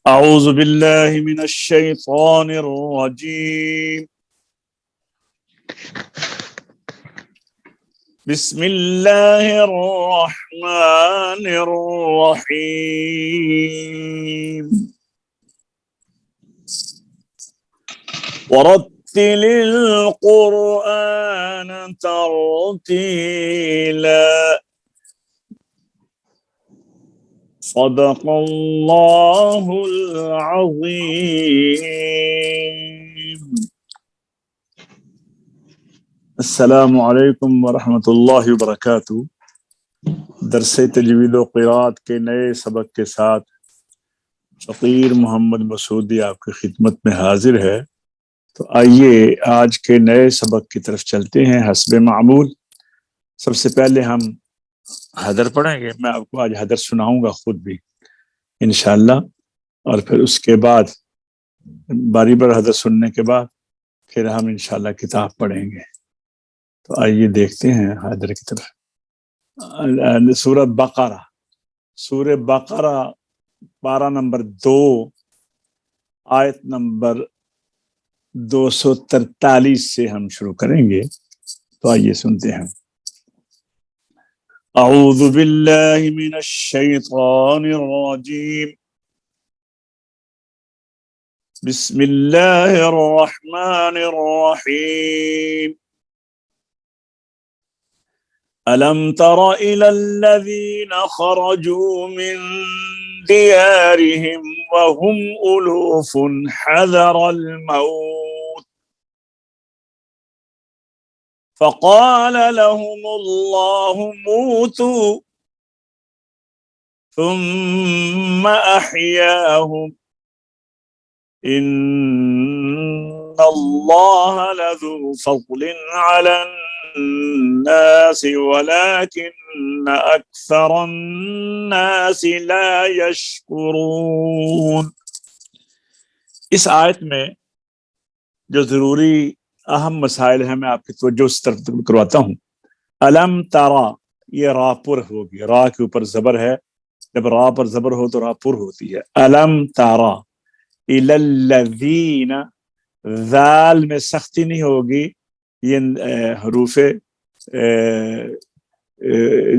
أعوذ بالله من الشيطان الرجيم. بسم الله الرحمن الرحيم. ورتل القرآن ترتيلا. صدق الله العظيم. السلام علیکم ورحمۃ اللہ وبرکاتہ. درس تجوید و قرات کے نئے سبق کے ساتھ فقیر محمد مسعودی آپ کی خدمت میں حاضر ہے. تو آئیے آج کے نئے سبق کی طرف چلتے ہیں حسب معمول. سب سے پہلے ہم حدر پڑھیں گے. میں آپ کو آج حدر سناؤں گا خود بھی انشاءاللہ، اور پھر اس کے بعد باری بار حدر سننے کے بعد پھر ہم انشاءاللہ کتاب پڑھیں گے. تو آئیے دیکھتے ہیں حدر کی طرف. سورہ بقرہ پارہ نمبر 2 آیت نمبر 243 سے ہم شروع کریں گے. تو آئیے سنتے ہیں. اعوذ باللہ من الشیطان الرجیم. بسم اللہ الرحمن الرحیم. ألم تر إلى الذين خرجوا من ديارهم وهم ألوف حذر الموت فقال لهم الله موتوا ثم أحياهم إن الله لذو فضل على الناس ولكن أكثر الناس لا يشكرون. اس آیت میں جو ضروری اہم مسائل ہیں میں آپ کی توجہ اس طرف کرواتا ہوں. الم ترا، یہ را پر ہوگی، را کے اوپر زبر ہے. جب را پر زبر ہو تو را پر ہوتی ہے. الم ترا الی الذین، ذال میں سختی نہیں ہوگی. یہ حروف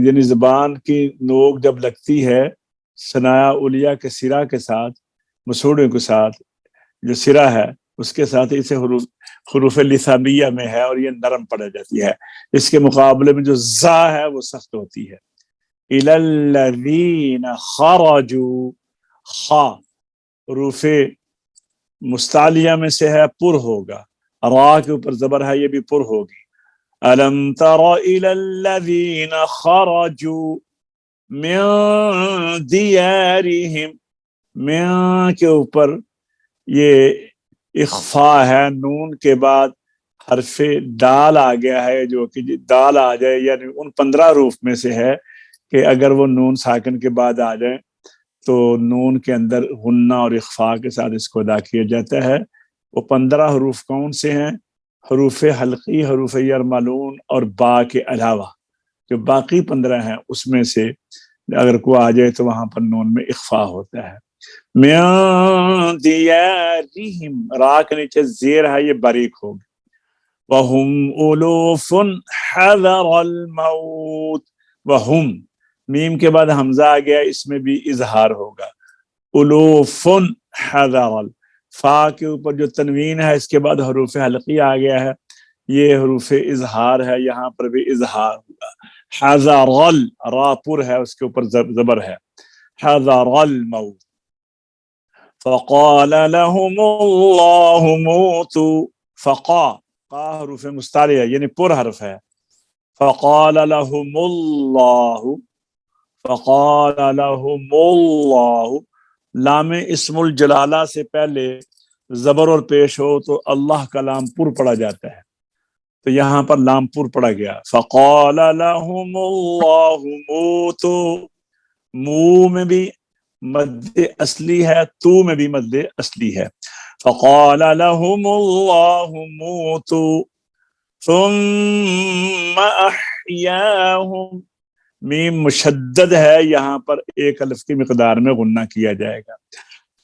یعنی زبان کی نوک جب لگتی ہے ثنایا اولیاء کے سرا کے ساتھ، مسوڑوں کے ساتھ، جو سرا ہے اس کے ساتھ اسے حروف لسانیہ میں ہے اور یہ نرم پڑ جاتی ہے. اس کے مقابلے میں جو زا ہے وہ سخت ہوتی ہے. الی الذین خرجوا، خا حروف مستعلیہ میں سے ہے، پر ہوگا. را کے اوپر زبر ہے، یہ بھی پر ہوگی. الم تر الی الذین خرجوا من دیارہم، من کے اوپر یہ اخفاء ہے. نون کے بعد حرف دال آ گیا ہے، جو کہ دال آ جائے یعنی ان 15 حروف میں سے ہے کہ اگر وہ نون ساکن کے بعد آ جائے تو نون کے اندر غنہ اور اخفاء کے ساتھ اس کو ادا کیا جاتا ہے. وہ 15 حروف کون سے ہیں؟ حروف حلقی، حروف یرملون اور با کے علاوہ جو باقی 15 ہیں اس میں سے اگر کوئی آ جائے تو وہاں پر نون میں اخفاء ہوتا ہے. من دیارہم، را کے نیچے زیر ہے، یہ باریک ہوگی. وہم الوف حذر الموت، وہم میم کے بعد حمزہ آ گیا، اس میں بھی اظہار ہوگا. الوف حذر، فا کے اوپر جو تنوین ہے اس کے بعد حروف حلقی آ گیا ہے، یہ حروف اظہار ہے، یہاں پر بھی اظہار ہوگا. حذر، را پر ہے، اس کے اوپر زبر ہے. حذر الموت فقال لهم الله موتوا، فقا، قا حروف مستعلیہ یعنی پر حرف ہے. فقال لهم الله، فقال لهم الله، لام اسم الجلالہ سے پہلے زبر اور پیش ہو تو اللہ کا لام پر پڑا جاتا ہے، تو یہاں پر لام پر پڑا گیا. فقال لهم الله موتوا، مو میں بھی مد اصلی ہے، تو میں بھی مد اصلی ہے. فقال لهم الله موتوا ثم احیاهم، میم مشدد ہے، یہاں پر ایک الف کی مقدار میں غنہ کیا جائے گا.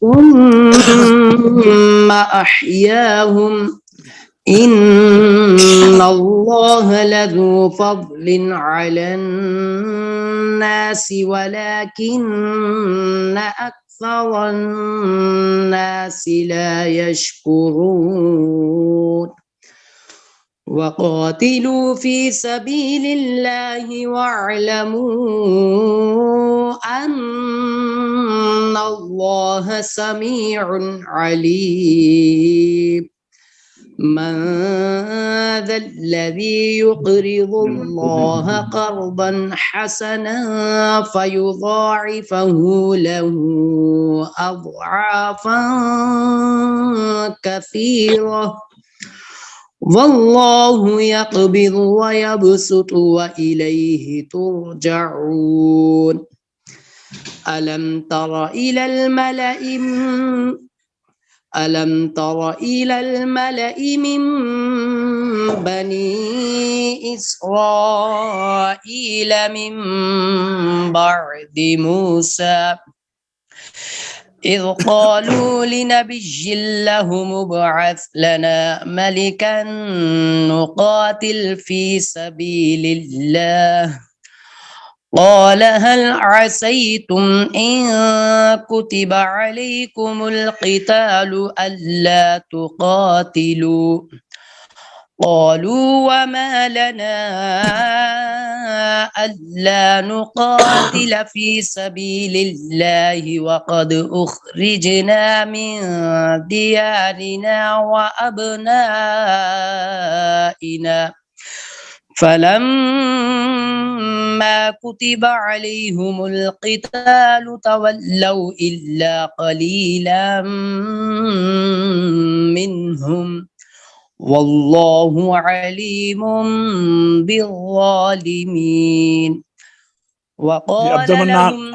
ثم أحياهم إن الله لذو فضل على الناس ولكن أكثر الناس لا يشكرون وقاتلوا في سبيل الله واعلموا أن الله سميع عليم من ذا الذي يقرض الله قرضا حسنا فيضاعفه له أضعافا كثيرة والله يقبض ويبسط وإليه ترجعون ألم تر إلى الملأ من بني إسرائيل من بعد موسى إذ قالوا لنبي له مبعث لنا ملكا نقاتل في سبيل الله قال هل عسيتم إن كتب عليكم القتال ألا تقاتلوا قالوا وما لنا ألا نقاتل في سبيل الله وقد أخرجنا من ديارنا وأبنائنا فلما كتب عليهم القتال تولوا إلا قليلا منهم والله عليم بالظالمين وقال لهم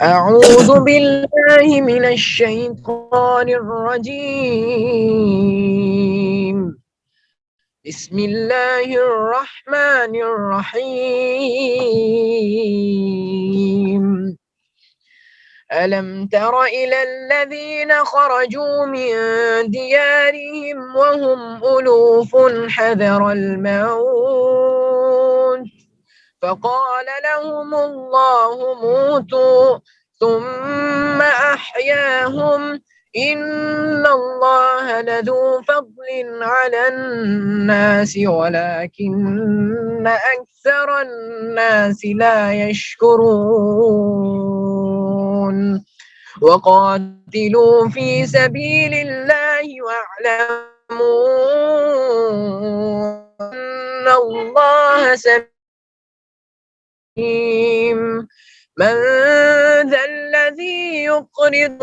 أعوذ بالله من الشيطان الرجيم بسم الله الرحمن الرحيم ألم تر إلى الذين خرجوا من ديارهم وهم ألوف حذر الموت فقال لهم الله موتوا ثم أحياهم إن الله لذو فضل على الناس ولكن أكثر الناس لا يشكرون وقاتلوا في سبيل الله واعلموا أن الله سميع من ذا الذي يقرض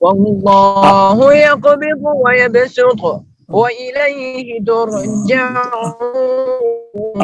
والله يقبض ويبسط وإليه ترجعون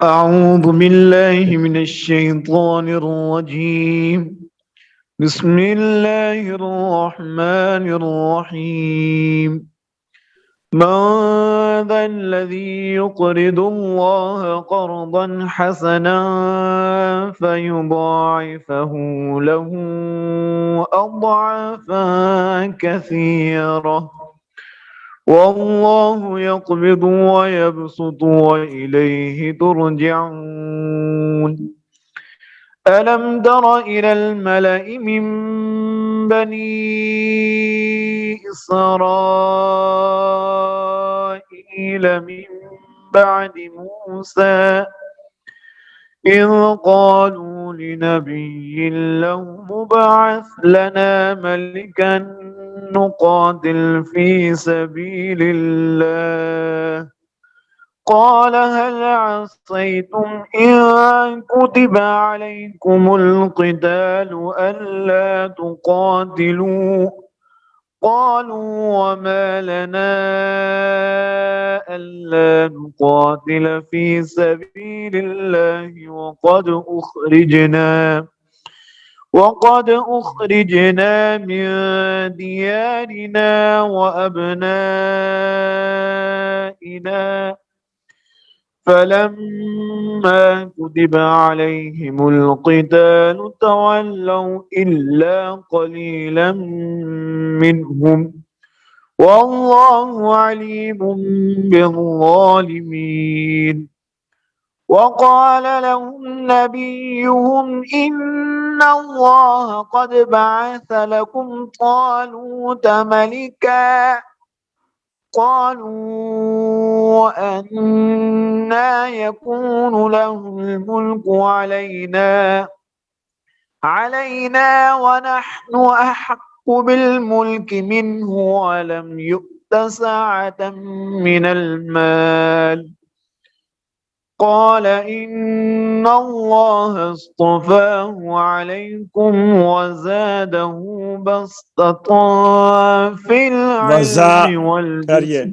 أعوذ بالله من الشيطان الرجيم بسم الله الرحمن الرحيم من ذا الذي يقرض الله قرضا حسنا فيضاعفه له أضعافا كثيرة والله يقبض ويبسط وإليه ترجعون ألم تر إلى الملأ من بني إسرائيل من بعد موسى إذ قالوا لنبي له مبعث لنا ملكا نقاتل في سبيل الله قال هل عصيتم إن كتب عليكم القتال ألا تقاتلوا قالوا وما لنا ألا نقاتل في سبيل الله وقد أخرجنا من ديارنا وأبنائنا فلما كتب عليهم القتال تولوا إلا قليلا منهم والله عليم بالظالمين وقال لهم نبيهم إن الله قد بعث لكم طالوت ملكا قالوا أنى يكون له الملك علينا ونحن أحق بالملك منه ولم يؤت سعة من المال قال إن الله اصطفاه عليكم وزاده بسطة في العلم والجسم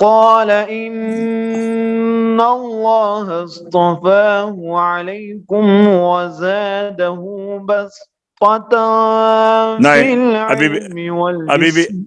قال إن الله اصطفاه عليكم وزاده بسطة في العلم والجسم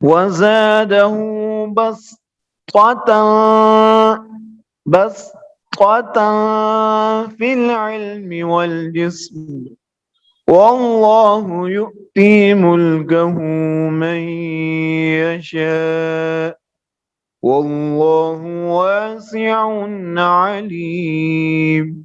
وزاده بسطة في العلم والجسم والله يؤتي ملكه من يشاء والله واسع عليم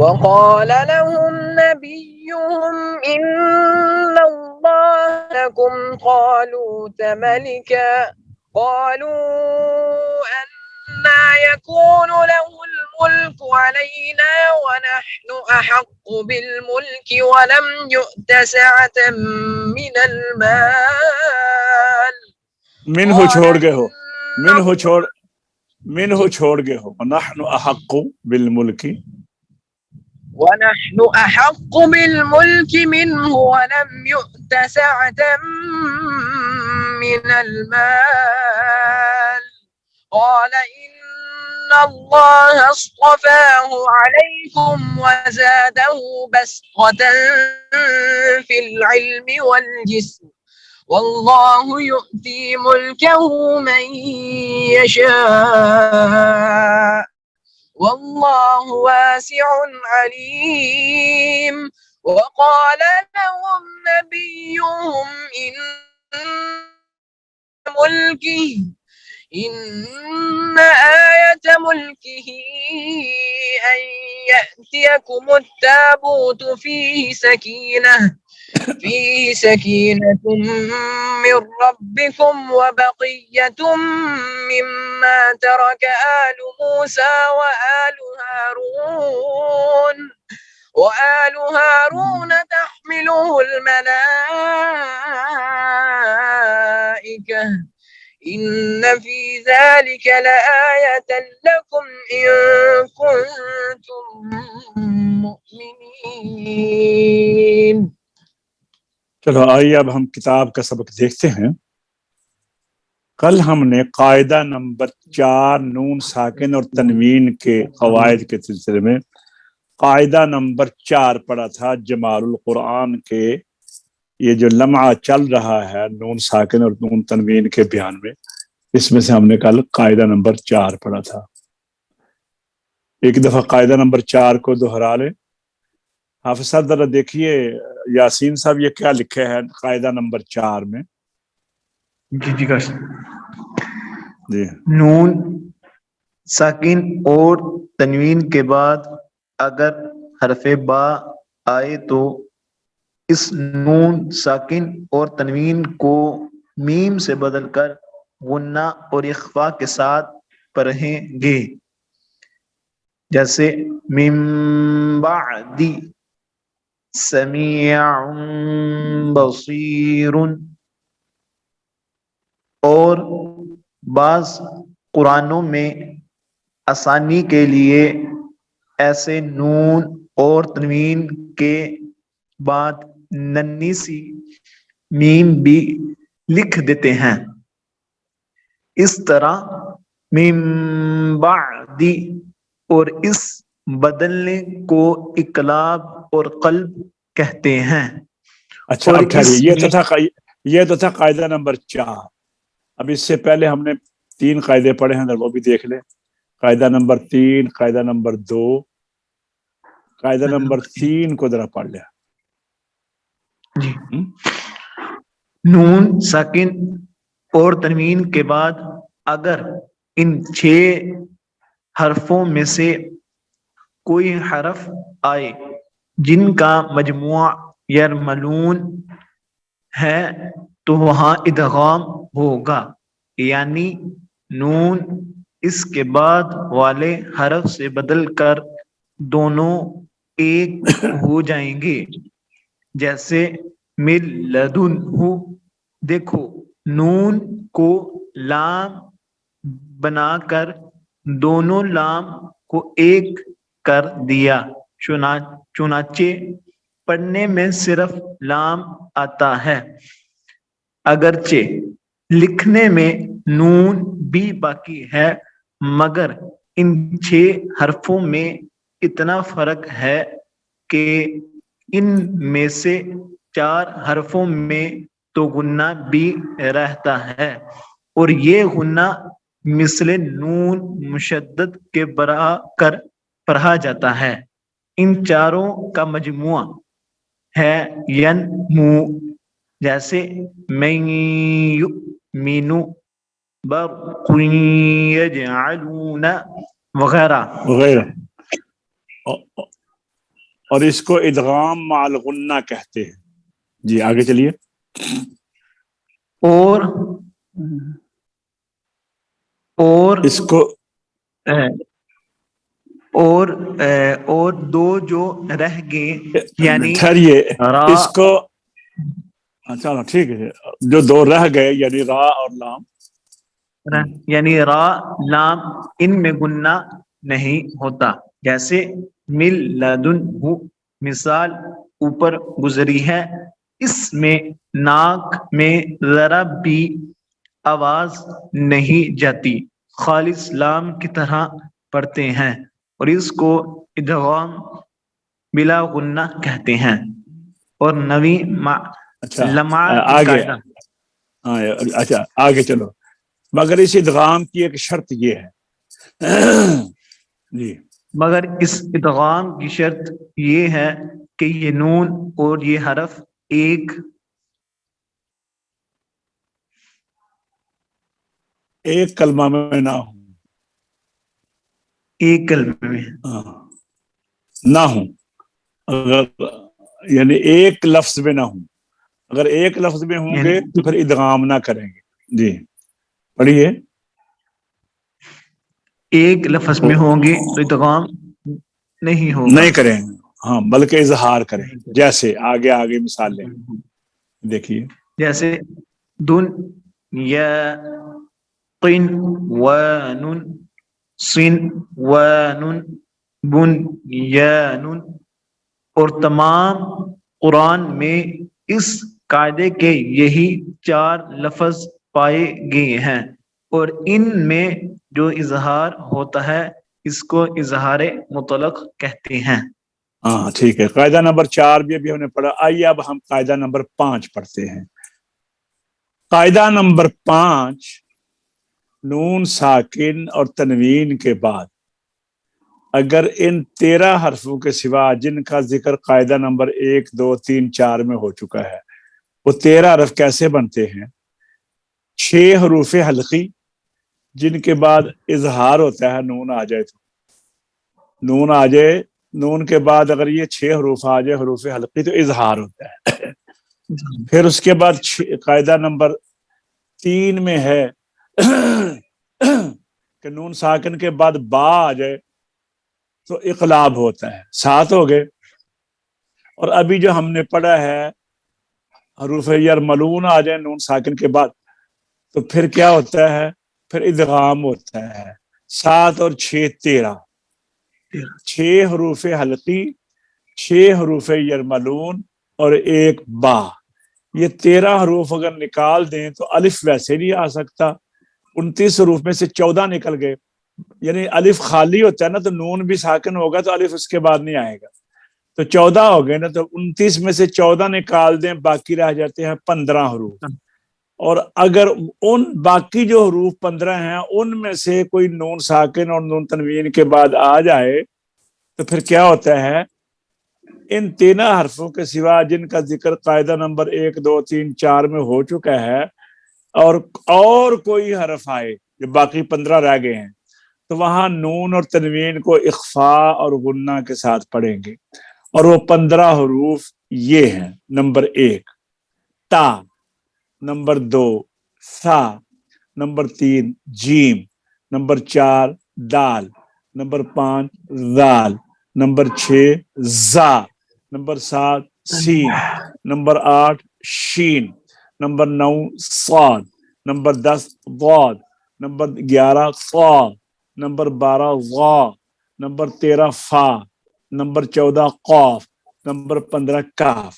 وقال لهم نبيهم إن الله لكم طالوت ملكا قالوا أنى يكون له الملك علينا ونحن أحق بالملك ولم يؤت سعة من المال منہ قال چھوڑ گئے ہو، إن منہ چھوڑ گئے ہو، نحن احق بالملک، ونحن أحق بالملك منه ولم يؤت سعة من المال قال إن الله اصطفاه عليكم وزاده بسطة في العلم والجسم والله يؤتي ملكه من يشاء والله واسع عليم وقال لهم نبيهم إن آية ملكه أن يأتيكم التابوت فيه سكينة من ربكم وبقية مما ترك آل موسى وآل هارون تحمله الملائكة إن في ذلك لآية لكم إن كنتم مؤمنين. چلو آئیے اب ہم کتاب کا سبق دیکھتے ہیں. کل ہم نے قاعدہ نمبر 4 نون ساکن اور تنوین کے قواعد کے سلسلے میں قاعدہ نمبر 4 پڑھا تھا. جمال القرآن کے یہ جو لمحہ چل رہا ہے نون ساکن اور نون تنوین کے بیان میں، اس میں سے ہم نے کل قاعدہ نمبر 4 پڑھا تھا. ایک دفعہ قاعدہ نمبر 4 کو دہرا لیں. حافظ صاحب ذرا دیکھیے یاسین صاحب یہ کیا لکھے ہیں قاعدہ نمبر 4 میں. جی جی نون ساکن اور تنوین کے بعد اگر حرف با آئے تو اس نون ساکن اور تنوین کو میم سے بدل کر غنہ اور اخفا کے ساتھ پڑھیں گے. جیسے من بعد سمیع بصیر. اور بعض قرآنوں میں آسانی کے لیے ایسے نون اور تنوین کے بعد ننھی سی میم بھی لکھ دیتے ہیں. اس طرح من بعد اور اس بدلنے کو اقلاب اور قلب کہتے ہیں. اچھا اور اب ٹھہریے، یہ تو تھا قاعدہ نمبر 4. اب اس سے پہلے ہم نے 3 قاعدے پڑھے ہیں، وہ بھی دیکھ لیں. قاعدہ نمبر 3، قاعدہ نمبر 2، قاعدہ نمبر 3 کو ذرا پڑھ لیں. جی نون ساکن اور تنوین کے بعد اگر ان 6 حرفوں میں سے کوئی حرف آئے جن کا مجموعہ یرملون ہے تو وہاں ادغام ہوگا، یعنی نون اس کے بعد والے حرف سے بدل کر دونوں ایک ہو جائیں گے. جیسے من لدنہ، دیکھو نون کو لام بنا کر دونوں لام کو ایک کر دیا. چنانچہ پڑھنے میں صرف لام آتا ہے، اگرچہ لکھنے میں نون بھی باقی ہے، مگر ان 6 حرفوں میں اتنا فرق ہے کہ ان میں سے 4 حرفوں میں تو غنہ بھی رہتا ہے اور یہ غنہ مثل نون مشدد کے برا کر پڑھا جاتا ہے. ان چاروں کا مجموعہ ہے ینمو، جیسے من یؤمن، برق یجعلون وغیرہ. اور اس کو ادغام مع الغنہ کہتے ہیں. جی آگے چلیے. اور اور اس کو اور دو جو رہ گئے یعنی ٹھہریے، را اس کو چلو ٹھیک ہے، جو دو رہ گئے یعنی را اور لام، یعنی را لام ان میں گننا نہیں ہوتا، جیسے مل لدن ہو مثال اوپر گزری ہے، اس میں ناک میں ذرا بھی آواز نہیں جاتی، خالص لام کی طرح پڑھتے ہیں، اور اس کو ادغام بلا غنہ کہتے ہیں، اور نوی اچھا لمع آگے، قاعدہ ہاں اچھا آگے چلو، مگر اس ادغام کی ایک شرط یہ ہے جی، مگر اس ادغام کی شرط یہ ہے کہ یہ نون اور یہ حرف ایک کلمہ میں نہ ہوں، ایک کلمے میں نہ ہوں، اگر یعنی ایک لفظ میں نہ ہوں، اگر ایک لفظ میں ہوں یعنی گے تو پھر ادغام نہ کریں گے، جی پڑھیے، ایک لفظ میں ہوں گے تو ادغام نہیں ہوگا، نہیں کریں گے، ہاں بلکہ اظہار کریں، جیسے آگے مثال لیں، دیکھیے جیسے دن یا قن ونن سن ونن بن یا نن، اور تمام قرآن میں اس قاعدے کے یہی 4 لفظ پائے گئے ہیں، اور ان میں جو اظہار ہوتا ہے اس کو اظہار مطلق کہتے ہیں۔ ہاں ٹھیک ہے، قاعدہ نمبر 4 بھی ابھی ہم نے پڑھا، آئیے اب ہم قاعدہ نمبر 5 پڑھتے ہیں۔ قاعدہ نمبر 5، نون ساکن اور تنوین کے بعد اگر ان 13 حرفوں کے سوا جن کا ذکر قاعدہ نمبر 1 2 3 4 میں ہو چکا ہے، وہ 13 حرف کیسے بنتے ہیں؟ 6 حروف حلقی جن کے بعد اظہار ہوتا ہے، نون آ جائے تو نون آ جائے، نون کے بعد اگر یہ 6 حروف آ جائے حروف حلقی تو اظہار ہوتا ہے۔ پھر اس کے بعد قاعدہ نمبر 3 میں ہے کہ نون ساکن کے بعد با آ جائے تو اقلاب ہوتا ہے، 7 ہو گئے۔ اور ابھی جو ہم نے پڑھا ہے حروف یرملون آ جائے نون ساکن کے بعد تو پھر کیا ہوتا ہے؟ پھر ادغام ہوتا ہے، 7 اور 6 13، 6 حروف حلقی، 6 حروف یرملون اور 1 با، یہ 13 حروف اگر نکال دیں تو الف ویسے نہیں آ سکتا، 29 حروف میں سے 14 نکل گئے، یعنی الف خالی ہوتا ہے نا تو نون بھی ساکن ہوگا تو الف اس کے بعد نہیں آئے گا، تو 14 ہو گئے نا، تو 29 میں سے 14 نکال دیں، باقی رہ جاتے ہیں 15 حروف، اور اگر ان باقی جو حروف 15 ہیں ان میں سے کوئی نون ساکن اور نون تنوین کے بعد آ جائے تو پھر کیا ہوتا ہے؟ ان 13 حرفوں کے سوا جن کا ذکر قاعدہ نمبر 1 2 3 4 میں ہو چکا ہے اور کوئی حرف آئے جو باقی 15 رہ گئے ہیں تو وہاں نون اور تنوین کو اخفاء اور غنہ کے ساتھ پڑھیں گے، اور وہ 15 حروف یہ ہیں: نمبر 1 تا، نمبر 2 سا، نمبر 3 جیم، نمبر 4 دال، نمبر 5 ذال، نمبر 6 زا، نمبر 7 سین، نمبر 8 شین، نمبر 9 صاد، نمبر 10 ضاد، نمبر 11 صا، نمبر 12 ضا، نمبر 13 فا، نمبر 14 قاف، نمبر 15 کاف۔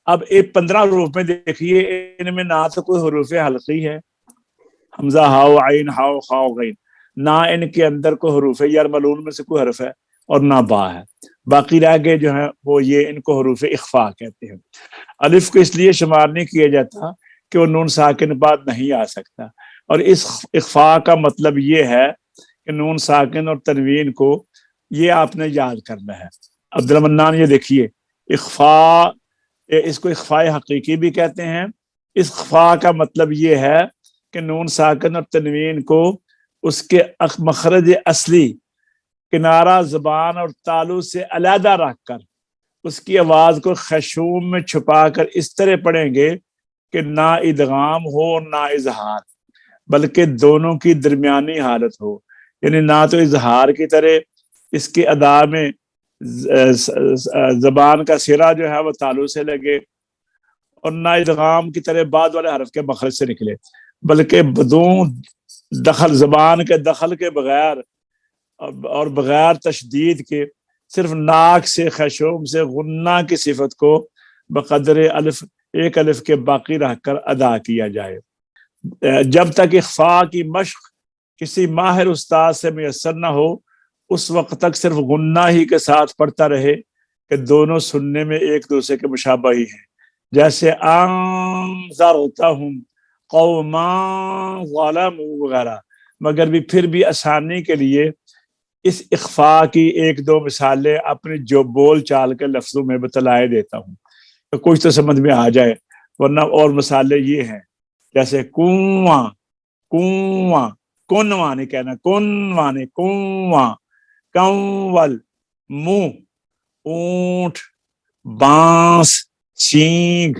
اب ایک 15 حروف میں دیکھیے ان میں نہ تو کوئی حروف حلقی ہے، حمزہ ہاؤ عین ہاؤ خاؤ غین، نہ ان کے اندر کوئی حروف یرملون میں سے کوئی حرف ہے اور نہ با ہے، باقی رہ گئے جو ہیں وہ یہ ان کو حروف اخفاء کہتے ہیں۔ الف کو اس لیے شمار نہیں کیا جاتا کہ وہ نون ساکن بعد نہیں آ سکتا، اور اس اخفاء کا مطلب یہ ہے کہ نون ساکن اور تنوین کو یہ آپ نے یاد کرنا ہے۔ عبد المنان یہ دیکھیے، اخفاء، اس کو اخفاء حقیقی بھی کہتے ہیں، اس اخفاء کا مطلب یہ ہے کہ نون ساکن اور تنوین کو اس کے مخرج اصلی کنارہ زبان اور تالو سے علیحدہ رکھ کر اس کی آواز کو خشوم میں چھپا کر اس طرح پڑھیں گے کہ نہ ادغام ہو نہ اظہار، بلکہ دونوں کی درمیانی حالت ہو، یعنی نہ تو اظہار کی طرح اس کے ادا میں زبان کا سرا جو ہے وہ تالو سے لگے، اور نہ ادغام کی طرح بعد والے حرف کے مخرج سے نکلے، بلکہ بدون دخل، زبان کے دخل کے بغیر اور بغیر تشدید کے صرف ناک سے خشوم سے غنہ کی صفت کو بقدر الف، ایک الف کے باقی رکھ کر ادا کیا جائے۔ جب تک اخفاء کی مشق کسی ماہر استاد سے میسر نہ ہو اس وقت تک صرف غنہ ہی کے ساتھ پڑھتا رہے کہ دونوں سننے میں ایک دوسرے کے مشابہ ہی ہیں، جیسے انذرتہم قوما ظلموا وغیرہ، مگر بھی پھر بھی آسانی کے لیے اس اخفاء کی ایک دو مثالیں اپنی جو بول چال کے لفظوں میں بتلائے دیتا ہوں تو کچھ تو سمجھ میں آ جائے، ورنہ اور مثالیں یہ ہیں جیسے کنواں، کنواں، کنواں نہیں کہنا، کنواں نہیں، کنواں، کنول، منہ، اونٹ، بانس، سینگ۔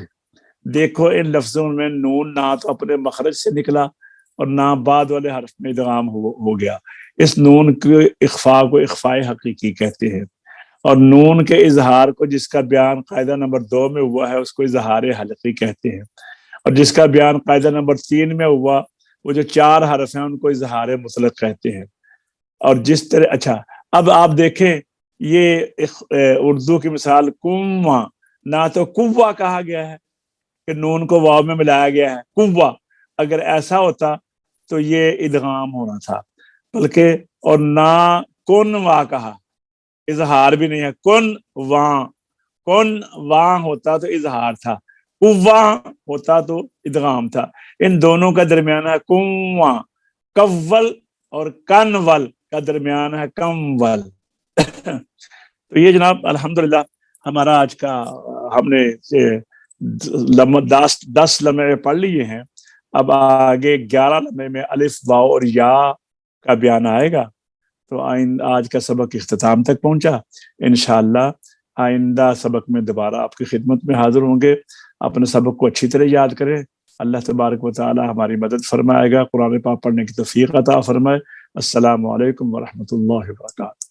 دیکھو ان لفظوں میں نون نہ تو اپنے مخرج سے نکلا اور نہ بعد والے حرف میں ادغام ہو گیا۔ اس نون کے اخفاء کو اخفاء حقیقی کہتے ہیں، اور نون کے اظہار کو جس کا بیان قاعدہ نمبر 2 میں ہوا ہے اس کو اظہار حلقی کہتے ہیں، اور جس کا بیان قاعدہ نمبر 3 میں ہوا وہ جو 4 حرف ہیں ان کو اظہار مطلق کہتے ہیں۔ اور جس طرح اچھا اب آپ دیکھیں یہ اردو کی مثال کنواں، نہ تو قوا کہا گیا ہے کہ نون کو واو میں ملایا گیا ہے قوا، اگر ایسا ہوتا تو یہ ادغام ہونا تھا، بلکہ اور نہ کن وا کہا، اظہار بھی نہیں ہے، کن واں ہوتا تو اظہار تھا، قواں ہوتا تو ادغام تھا، ان دونوں کا درمیان ہے کنواں، کول اور کنول کا درمیان ہے کمول۔ تو یہ جناب الحمدللہ ہمارا آج کا ہم نے 10 لمحے پڑھ لیے ہیں، اب آگے 11 لمحے میں الف واو اور یا کا بیان آئے گا۔ تو آج کا سبق اختتام تک پہنچا، انشاءاللہ آئندہ سبق میں دوبارہ آپ کی خدمت میں حاضر ہوں گے۔ اپنے سبق کو اچھی طرح یاد کریں، اللہ تبارک و تعالی ہماری مدد فرمائے گا، قرآن پاک پڑھنے کی توفیق عطا فرمائے۔ السلام علیکم ورحمۃ اللہ وبرکاتہ۔